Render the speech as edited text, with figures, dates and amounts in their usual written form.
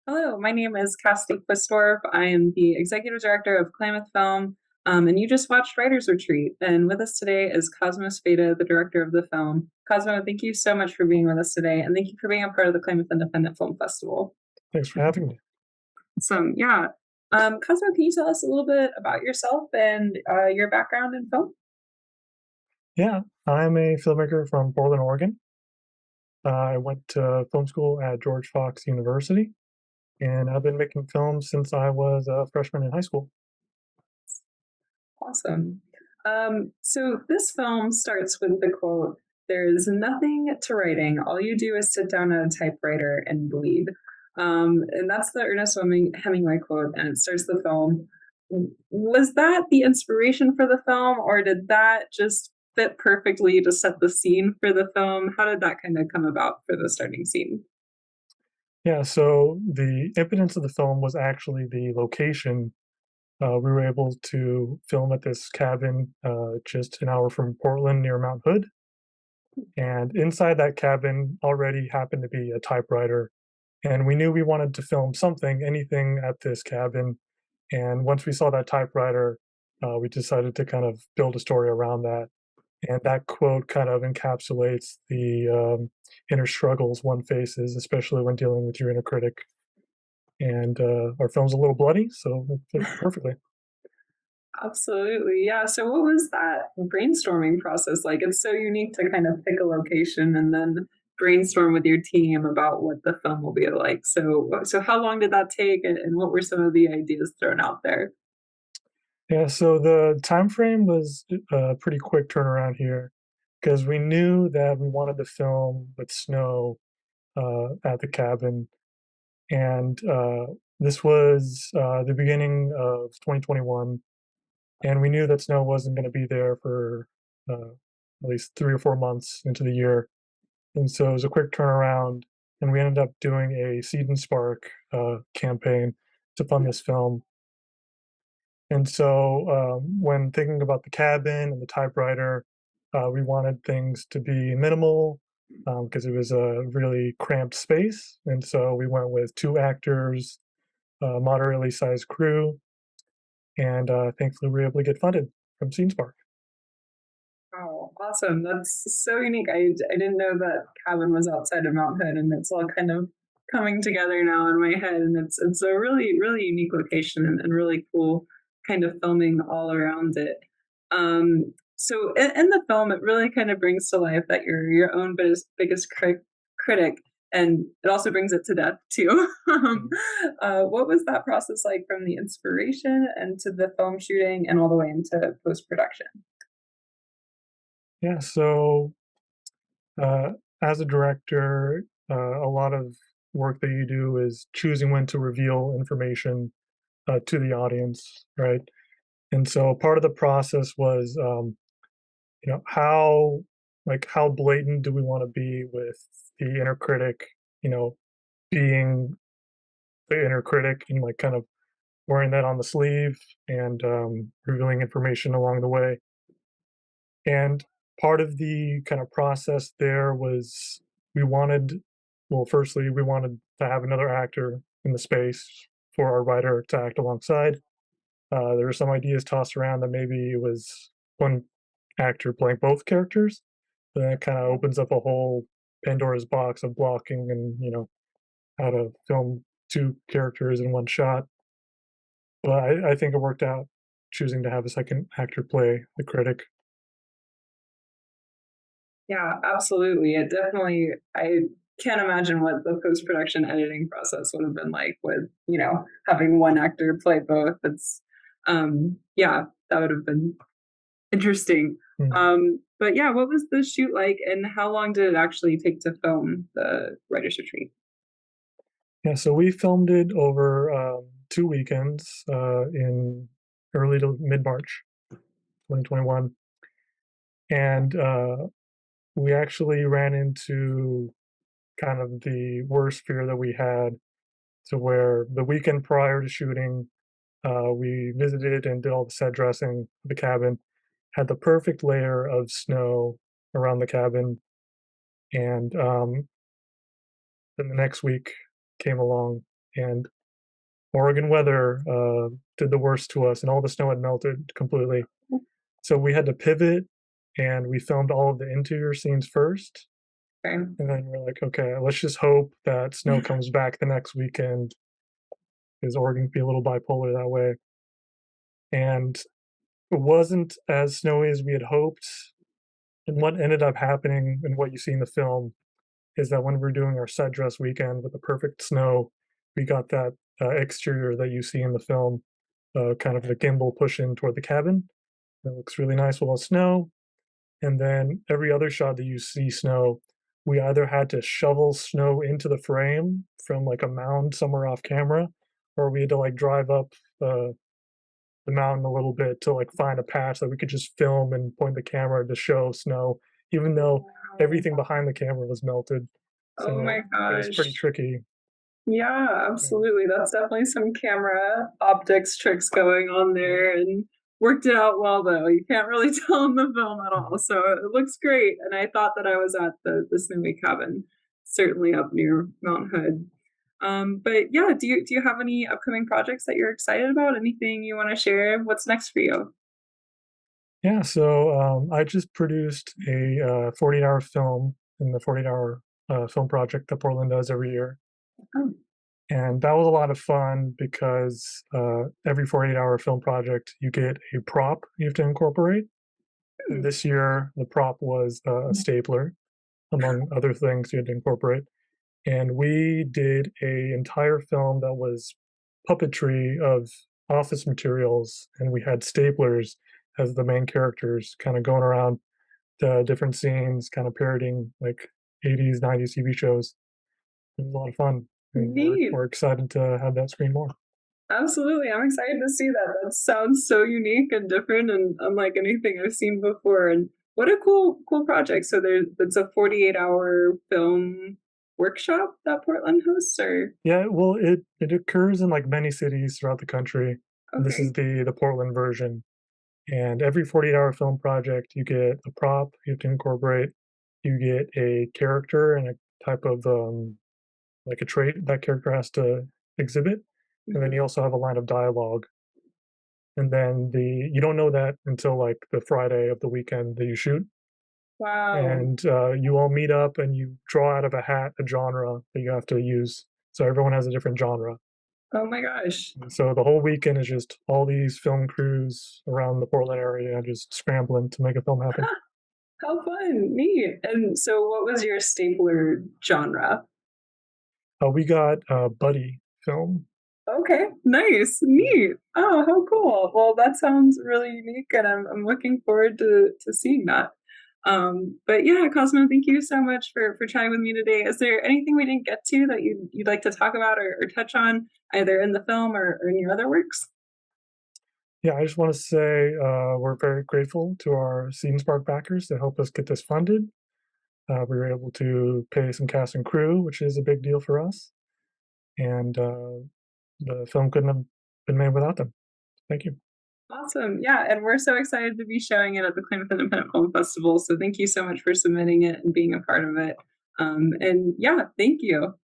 Hello, my name is Cassidy Quistorf. I am the executive director of Klamath Film, and you just watched Writers Retreat. And with us today is Cosmo Spada, the director of the film. Cosmo, thank you so much for being with us today, and thank you for being a part of the Klamath Independent Film Festival. Thanks for having me. So, yeah. Cosmo, can you tell us a little bit about yourself and your background in film? Yeah, I'm a filmmaker from Portland, Oregon. I went to film school at George Fox University, and I've been making films since I was a freshman in high school. Awesome. So this film starts with the quote, "There is nothing to writing. All you do is sit down at a typewriter and bleed." And that's the Ernest Hemingway quote, and it starts the film. Was that the inspiration for the film, or did that just fit perfectly to set the scene for the film? How did that kind of come about for the starting scene? Yeah, so the impetus of the film was actually the location. We were able to film at this cabin just an hour from Portland near Mount Hood. And inside that cabin already happened to be a typewriter. And we knew we wanted to film something, anything at this cabin. And once we saw that typewriter, we decided to kind of build a story around that. And that quote kind of encapsulates the inner struggles one faces, especially when dealing with your inner critic. And our film's a little bloody, so it fit perfectly. Absolutely. Yeah. So what was that brainstorming process like? It's so unique to kind of pick a location and then brainstorm with your team about what the film will be like. So how long did that take and what were some of the ideas thrown out there? Yeah, so the time frame was a pretty quick turnaround here because we knew that we wanted to film with snow at the cabin, and this was the beginning of 2021, and we knew that snow wasn't going to be there for at least 3 or 4 months into the year, and so it was a quick turnaround, and we ended up doing a Seed and Spark campaign to fund this film. And so, when thinking about the cabin and the typewriter, we wanted things to be minimal because it was a really cramped space. And so we went with two actors, moderately sized crew, and thankfully we were able to get funded from Scene Spark. Oh, awesome. That's so unique. I didn't know that cabin was outside of Mount Hood and it's all kind of coming together now in my head. And it's a really, really unique location and really cool kind of filming all around it. So in the film, it really kind of brings to life that you're your own critic, and it also brings it to death too. Mm. What was that process like from the inspiration and to the film shooting and all the way into post production? Yeah, so uh, as a director, a lot of work that you do is choosing when to reveal information to the audience, right? And so part of the process was how how blatant do we want to be with the inner critic, you know being the inner critic and like kind of wearing that on the sleeve and revealing information along the way. And part of the kind of process there was we wanted well, firstly we wanted to have another actor in the space for our writer to act alongside. There were some ideas tossed around that maybe it was one actor playing both characters. Then it kind of opens up a whole Pandora's box of blocking and how to film two characters in one shot. But I think it worked out choosing to have a second actor play the critic. Yeah, absolutely. It definitely, I can't imagine what the post production editing process would have been like with, having one actor play both. Yeah, that would have been interesting. Mm. But yeah, what was the shoot like and how long did it actually take to film the writer's retreat? Yeah, so we filmed it over 2 weekends in early to mid March 2021. And we actually ran into kind of the worst fear that we had to where the weekend prior to shooting, we visited and did all the set dressing of the cabin, had the perfect layer of snow around the cabin, and then the next week came along, and Oregon weather did the worst to us, and all the snow had melted completely. So we had to pivot, and we filmed all of the interior scenes first, Okay. and then we're like, okay, let's just hope that snow comes back the next weekend, because Oregon can be a little bipolar that way. And it wasn't as snowy as we had hoped. And what ended up happening, and what you see in the film, is that when we were doing our set dress weekend with the perfect snow, we got that exterior that you see in the film, kind of the gimbal push in toward the cabin. It looks really nice with all snow. And then every other shot that you see snow, we either had to shovel snow into the frame from like a mound somewhere off camera, or we had to like drive up uh, the mountain a little bit to like find a patch that we could just film and point the camera to show snow, even though Wow. everything behind the camera was melted. Oh So my it was pretty gosh. tricky. Yeah, Yeah. absolutely. That's definitely some camera optics tricks going on Yeah. there and worked it out well though. You can't really tell in the film at all. Mhm. So it looks great. And I thought that I was at the snowy cabin, certainly up near Mount Hood. But yeah, do you have any upcoming projects that you're excited about? Anything you want to share? What's next for you? Yeah, so I just produced a 48-hour film in the 48-hour film project that Portland does every year. Oh, And that was a lot of fun because every 48-hour film project, you get a prop you have to incorporate. And hmm. this year, the prop was a stapler, among other things you had to incorporate. And we did a entire film that was puppetry of office materials, and we had staplers as the main characters, kind of going around the different scenes, kind of parodying like 80s, 90s TV shows. It was a lot of fun, and Neat. we're excited to have that screen more. Absolutely. I'm excited to see that. That sounds so unique and different and unlike anything I've seen before. And what a cool project. So it's a 48-hour film workshop that Portland hosts or Yeah, well, it occurs in like many cities throughout the country. And this is okay. the Portland version. And every 48-hour film project, you get a prop you have to incorporate, you get a character and a type of like a trait that character has to exhibit, and then Mhm. you also have a line of dialogue. And then the you don't know that until like the Friday of the weekend that you shoot, Wow. and you all meet up and you draw out of a hat a genre that you have to use. So everyone has a different genre. Oh my gosh. And so the whole weekend is just all these film crews around the Portland area just scrambling to make a film happen. How fun. Neat. And so what was your stapler genre? We got buddy film. Okay, nice, Yeah. neat. Oh, how cool. Well, that sounds really unique, and I'm looking forward to seeing that. But yeah, Cosmo, thank you so much for chatting with me today. Is there anything we didn't get to that you'd like to talk about or touch on, either in the film or in your other works? Yeah, I just want to say we're very grateful to our Seed Spark backers to help us get this funded. We were able to pay some cast and crew, which is a big deal for us, and the film couldn't have been made without them. Thank you. Awesome. Yeah, and we're so excited to be showing it at the Klamath Independent Film Festival. So thank you so much for submitting it and being a part of it. And yeah, thank you.